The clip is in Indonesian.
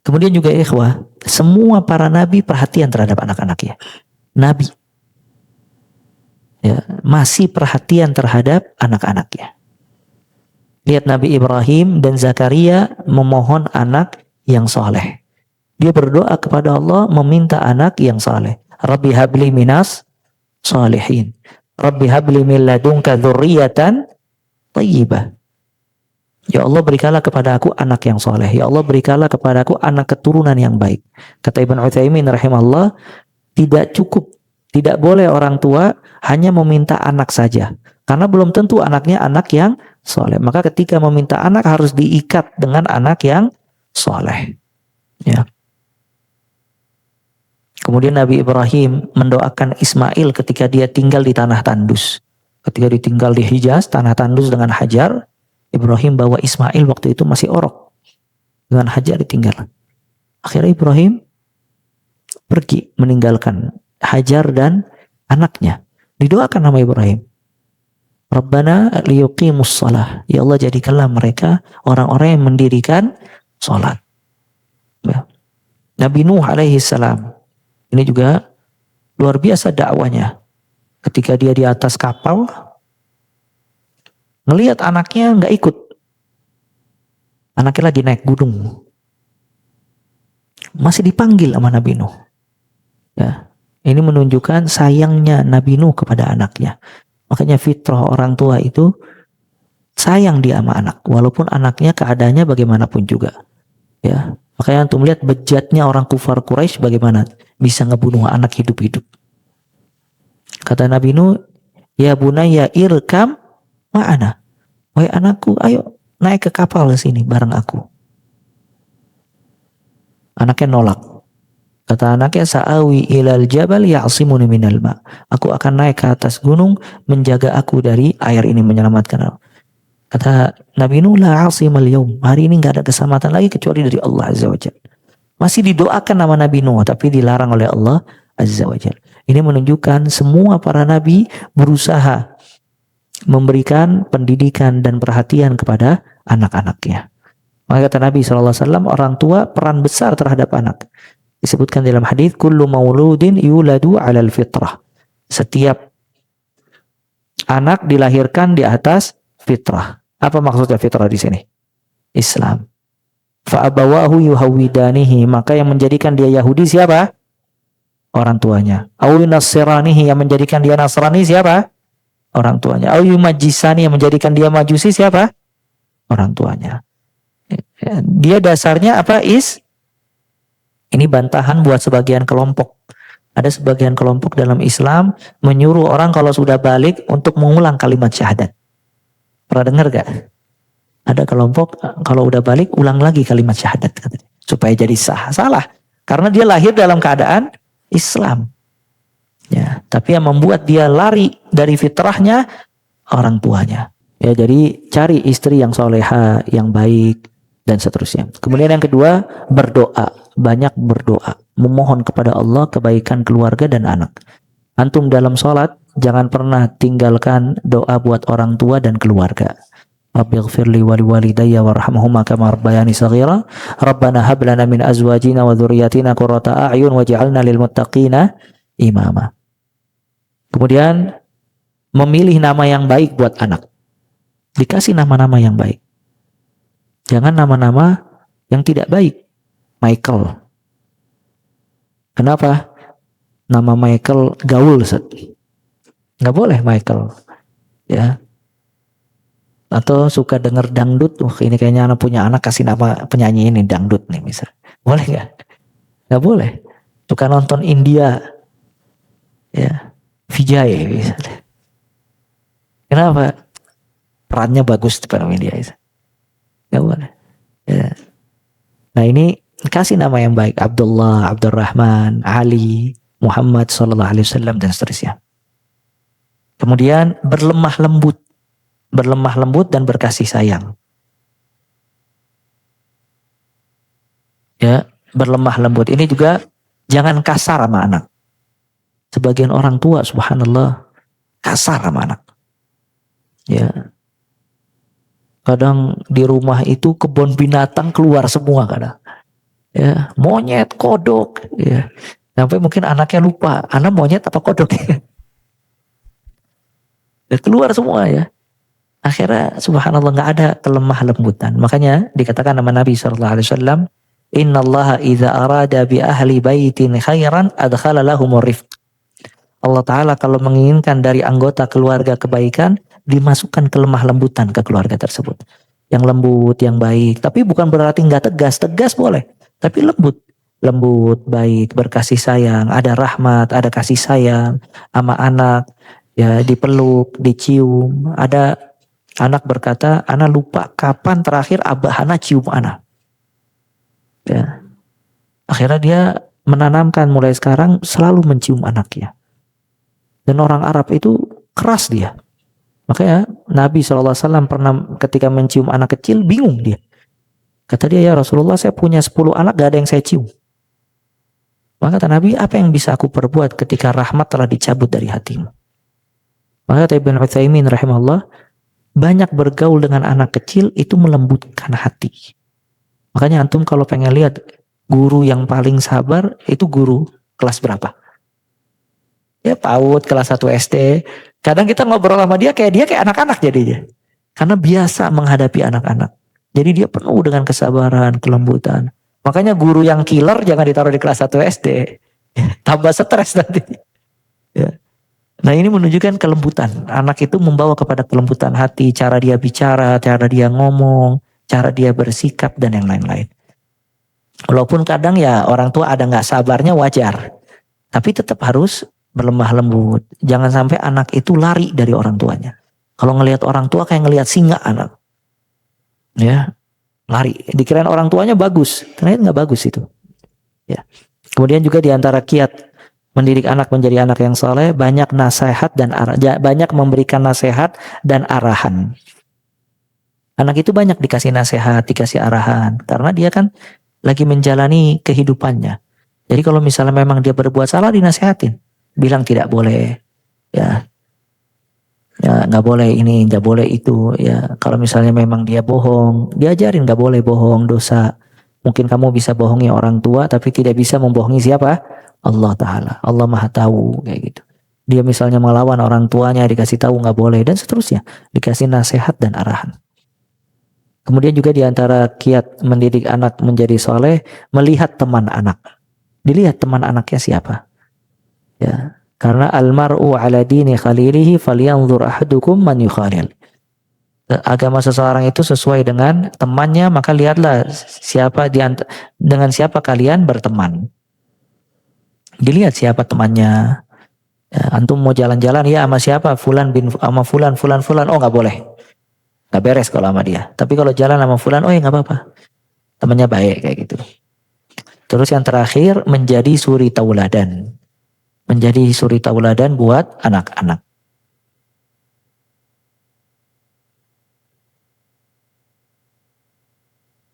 Kemudian juga ikhwah, semua para nabi perhatian terhadap anak-anaknya. Nabi ya, masih perhatian terhadap anak-anaknya. Lihat Nabi Ibrahim dan Zakaria memohon anak yang soleh. Dia berdoa kepada Allah meminta anak yang soleh. Rabbi habli minas solihin. Rabbi habli min ladunka dzurriyyatan thayyibah. Ya Allah berikanlah kepada aku anak yang soleh. Ya Allah berikanlah kepada aku anak keturunan yang baik. Kata Ibnu Utsaimin rahimahullah, tidak cukup, tidak boleh orang tua hanya meminta anak saja. Karena belum tentu anaknya anak yang soleh. Maka ketika meminta anak harus diikat dengan anak yang soleh. Ya. Kemudian Nabi Ibrahim mendoakan Ismail ketika dia tinggal di tanah tandus. Ketika ditinggal di Hijaz, tanah tandus dengan Hajar, Ibrahim bawa Ismail waktu itu masih orok. Dengan Hajar ditinggal. Akhirnya Ibrahim pergi meninggalkan Hajar dan anaknya. Didoakan nama Ibrahim. Rabbana liyuqimus shalah. Ya Allah jadikanlah mereka orang-orang yang mendirikan salat. Ya. Nabi Nuh alaihi salam. Ini juga luar biasa dakwanya. Ketika dia di atas kapal, ngelihat anaknya nggak ikut. Anaknya lagi naik gunung. Masih dipanggil sama Nabi Nuh. Ya. Ini menunjukkan sayangnya Nabi Nuh kepada anaknya. Makanya fitrah orang tua itu sayang dia sama anak, walaupun anaknya keadaannya bagaimanapun juga. Ya, makanya antum lihat bejatnya orang kufar Quraisy bagaimana bisa ngebunuh anak hidup-hidup. Kata Nabi Nuh, ya bunayya irkam ma'ana. Wahai anakku, ayo naik ke kapal ke sini bareng aku. Anaknya nolak. Kata anaknya, sa'awi ilal jabal ya'simuni minal ma. Aku akan naik ke atas gunung menjaga aku dari air ini, menyelamatkan aku. Kata Nabi Nuh, la 'asimal yaum. Hari ini enggak ada keselamatan lagi kecuali dari Allah Azza wa Jalla. Masih didoakan nama Nabi Nuh tapi dilarang oleh Allah Azza wa Jalla. Ini menunjukkan semua para nabi berusaha memberikan pendidikan dan perhatian kepada anak-anaknya. Maka kata Nabi SAW, orang tua peran besar terhadap anak. Disebutkan dalam hadis, kullu mauludin yuladu 'alal fitrah. Setiap anak dilahirkan di atas fitrah. Apa maksudnya fitrah di sini? Islam. Fa abawahu yuhawidanihi, maka yang menjadikan dia Yahudi siapa? Orang tuanya. Aw yunasiranihi, yang menjadikan dia Nasrani siapa? Orang tuanya. Aw yumajjisani, yang menjadikan dia Majusi siapa? Orang tuanya. Dia dasarnya apa? Ini bantahan buat sebagian kelompok. Ada sebagian kelompok dalam Islam menyuruh orang kalau sudah balik untuk mengulang kalimat syahadat. Pernah dengar gak? Ada kelompok kalau udah balik ulang lagi kalimat syahadat katanya, supaya jadi sah. Salah. Karena dia lahir dalam keadaan Islam. Ya, tapi yang membuat dia lari dari fitrahnya orang tuanya. Ya, jadi cari istri yang soleha, yang baik dan seterusnya. Kemudian yang kedua, berdoa. Banyak berdoa, memohon kepada Allah kebaikan keluarga dan anak. Antum dalam sholat jangan pernah tinggalkan doa buat orang tua dan keluarga. Rabbighfirli wa liwalidayya warhamhuma kama rabbayani shaghira. Rabbana hab lana min azwajina wa dzurriyyatina qurrata a'yun waj'alna lil muttaqina imama. Kemudian memilih nama yang baik buat anak. Dikasih nama-nama yang baik. Jangan nama-nama yang tidak baik. Michael. Kenapa? Nama Michael gaul, Ustaz. Nggak boleh Michael. Ya. Atau suka denger dangdut. Ini kayaknya anak punya anak, kasih nama penyanyi ini dangdut nih misalnya. Boleh nggak? Nggak boleh. Suka nonton India. Ya. Vijay misalnya. Kenapa? Perannya bagus di film India. Nggak boleh. Ya. Nah ini kasih nama yang baik, Abdullah, Abdurrahman, Ali, Muhammad sallallahu alaihi wasallam dan seterusnya. Kemudian berlemah lembut dan berkasih sayang. Ya, berlemah lembut. Ini juga jangan kasar sama anak. Sebagian orang tua subhanallah kasar sama anak. Ya. Kadang di rumah itu kebun binatang keluar semua kadang. ya, monyet, kodok, ya. Sampai mungkin anaknya lupa, anak monyet apa kodok ya. Keluar semua ya. Akhirnya subhanallah nggak ada kelemah lembutan. Makanya dikatakan nama Nabi SAW, Inna Allah idza arada bi ahli baitin khairan adkhala lahumur rifq. Allah Ta'ala kalau menginginkan dari anggota keluarga kebaikan, dimasukkan kelemah lembutan ke keluarga tersebut. Yang lembut, yang baik. Tapi bukan berarti nggak tegas. Tegas boleh. Tapi lembut. Lembut, baik, berkasih sayang. Ada rahmat, ada kasih sayang. Sama anak, ya dipeluk, dicium. Ada anak berkata, anak lupa kapan terakhir abah anak cium anak. Ya. Akhirnya dia menanamkan mulai sekarang selalu mencium anaknya. Dan orang Arab itu keras dia. Makanya Nabi SAW pernah ketika mencium anak kecil bingung dia. Kata dia, ya Rasulullah saya punya 10 anak gak ada yang saya cium. Maka kata Nabi, apa yang bisa aku perbuat ketika rahmat telah dicabut dari hatimu? Maka kata Ibn Utsaimin rahimahullah, banyak bergaul dengan anak kecil itu melembutkan hati. Makanya antum kalau pengen lihat guru yang paling sabar itu guru kelas berapa? Ya PAUD kelas 1 SD. Kadang kita ngobrol sama dia kayak anak-anak jadinya. Karena biasa menghadapi anak-anak. Jadi dia penuh dengan kesabaran, kelembutan. Makanya guru yang killer jangan ditaruh di kelas 1 SD. Tambah stres nanti. Ya. Nah ini menunjukkan kelembutan. Anak itu membawa kepada kelembutan hati. Cara dia bicara, cara dia ngomong, cara dia bersikap dan yang lain-lain. Walaupun kadang ya orang tua ada gak sabarnya wajar. Tapi tetap harus berlemah lembut. Jangan sampai anak itu lari dari orang tuanya. Kalau ngelihat orang tua kayak ngelihat singa anak. Ya, lari. Dikirain orang tuanya bagus. Ternyata nggak bagus itu. Ya. Kemudian juga diantara kiat mendidik anak menjadi anak yang soleh, banyak nasihat dan banyak memberikan nasihat dan arahan. Anak itu banyak dikasih nasihat, dikasih arahan. Karena dia kan lagi menjalani kehidupannya. Jadi kalau misalnya memang dia berbuat salah, dinasihatin. Bilang tidak boleh, ya nggak boleh ini, nggak boleh itu, ya kalau misalnya memang dia bohong, diajarin nggak boleh bohong, dosa. Mungkin kamu bisa bohongi orang tua, tapi tidak bisa membohongi siapa? Allah Ta'ala. Allah Maha Tahu kayak gitu. Dia misalnya melawan orang tuanya, dikasih tahu nggak boleh dan seterusnya, dikasih nasihat dan arahan. Kemudian juga diantara kiat mendidik anak menjadi soleh, melihat teman anak. Dilihat teman anaknya siapa. Ya, karena almar'u ala dini khalilihi falyanzur ahadukum man yukhalil. Agama seseorang itu sesuai dengan temannya, maka lihatlah siapa dengan siapa kalian berteman. Dilihat siapa temannya. Ya, antum mau jalan-jalan ya sama siapa? Fulan bin sama fulan. Oh nggak boleh, nggak beres kalau sama dia. Tapi kalau jalan sama fulan, oh ya nggak apa-apa. Temannya baik kayak gitu. Terus yang terakhir menjadi suri tauladan. Menjadi suri tauladan buat anak-anak.